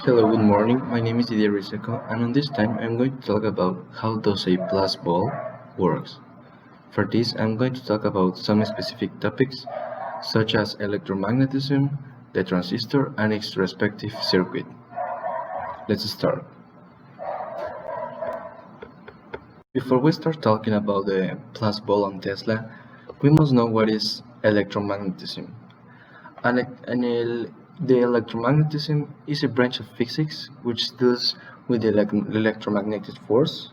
Hello, good morning. My name is Didier Riseco, and on this time I'm going to talk about how does a plus ball works. For this, I'm going to talk about some specific topics such as electromagnetism, the transistor, and its respective circuit. Let's start. Before we start talking about the plus ball on Tesla, we must know what is electromagnetism. The electromagnetism is a branch of physics which deals with the electromagnetic force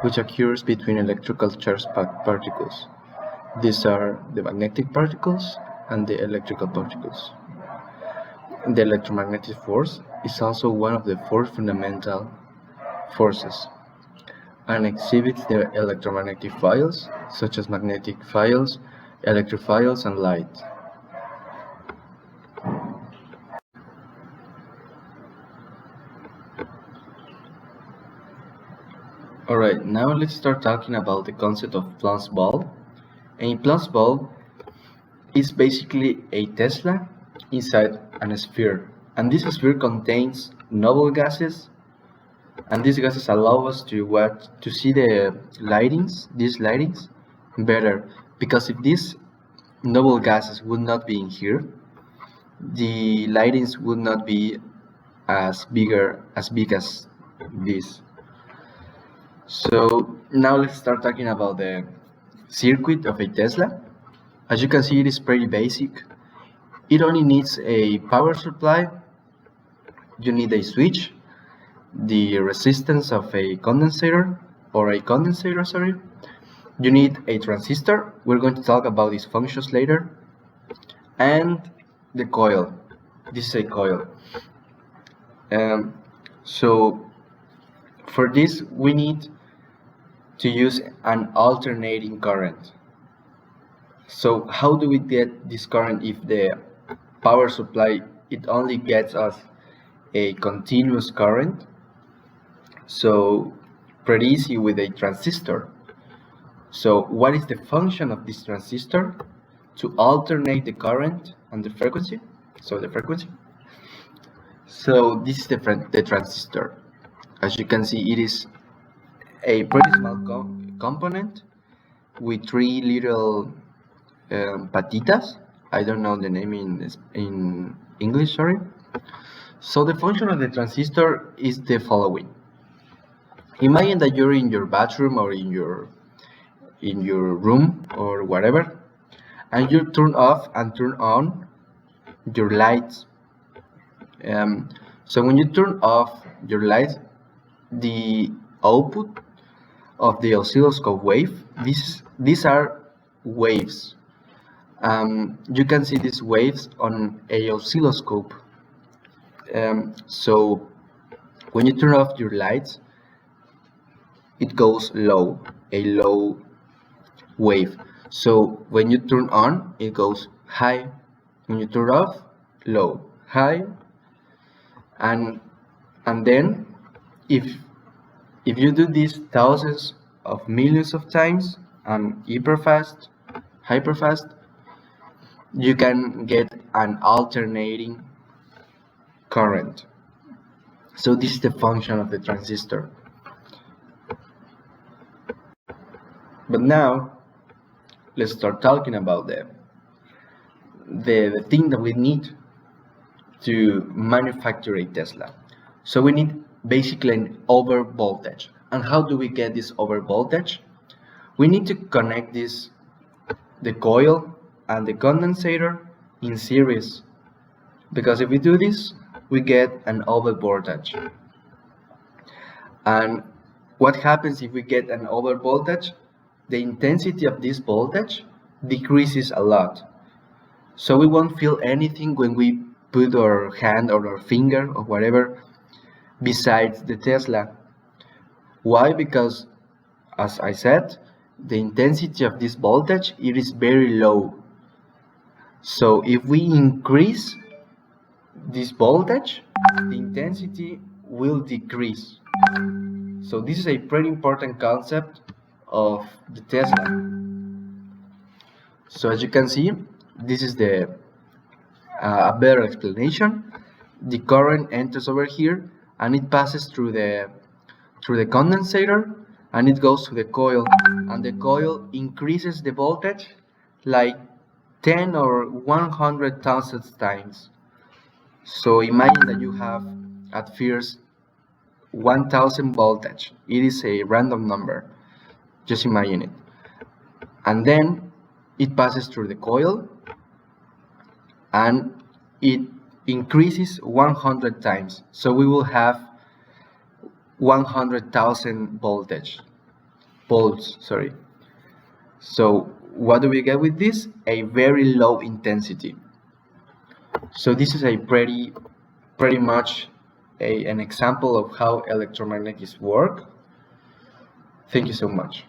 which occurs between electrical charged particles. These are the magnetic particles and the electrical particles. The electromagnetic force is also one of the four fundamental forces and exhibits the electromagnetic fields such as magnetic fields, electric fields, and light. Alright, now let's start talking about the concept of Planck's ball. A Planck's ball is basically a Tesla inside a sphere, and this sphere contains noble gases, and these gases allow us to see these lightings better, because if these noble gases would not be in here, the lightings would not be as big as this. So now let's start talking about the circuit of a Tesla. As you can see, it is pretty basic. It only needs a power supply. You need a switch, the resistance of a condensator, sorry. You need a transistor. We're going to talk about its functions later. And the coil. This is a coil. So for this, we need to use an alternating current. So how do we get this current if the power supply it only gets us a continuous current? So pretty easy with a transistor. So what is the function of this transistor? To alternate the current and the frequency. So this is the transistor. As you can see, it is a pretty small component with three little patitas. I don't know the name in English, sorry. So the function of the transistor is the following. Imagine that you're in your bathroom or in your room or whatever, and you turn off and turn on your lights. So when you turn off your lights, the output of the oscilloscope wave, these are waves. You can see these waves on a oscilloscope. So when you turn off your lights, it goes low, a low wave. So when you turn on, it goes high. When you turn off, low, high. And then if you do this thousands of millions of times and hyper fast, you can get an alternating current. So this is the function of the transistor. But now let's start talking about the thing that we need to manufacture a Tesla. So we need basically an over voltage. And how do we get this over voltage? We need to connect the coil and the condensator in series, because if we do this, we get an over voltage. And what happens if we get an over voltage? The intensity of this voltage decreases a lot. So we won't feel anything when we put our hand or our finger or whatever besides the Tesla. Why? Because, as I said, the intensity of this voltage, it is very low. So if we increase this voltage, the intensity will decrease. So this is a pretty important concept of the Tesla. So as you can see, this is a better explanation. the current enters over here and it passes through the condensator and it goes to the coil, and the coil increases the voltage like 10 or 100,000 times. So imagine that you have at first 1000 voltage. It is a random number. Just imagine it. And then it passes through the coil and it increases 100 times. So we will have 100,000 volts, sorry. So what do we get with this? A very low intensity. So this is a pretty much an example of how electromagnetics work. Thank you so much.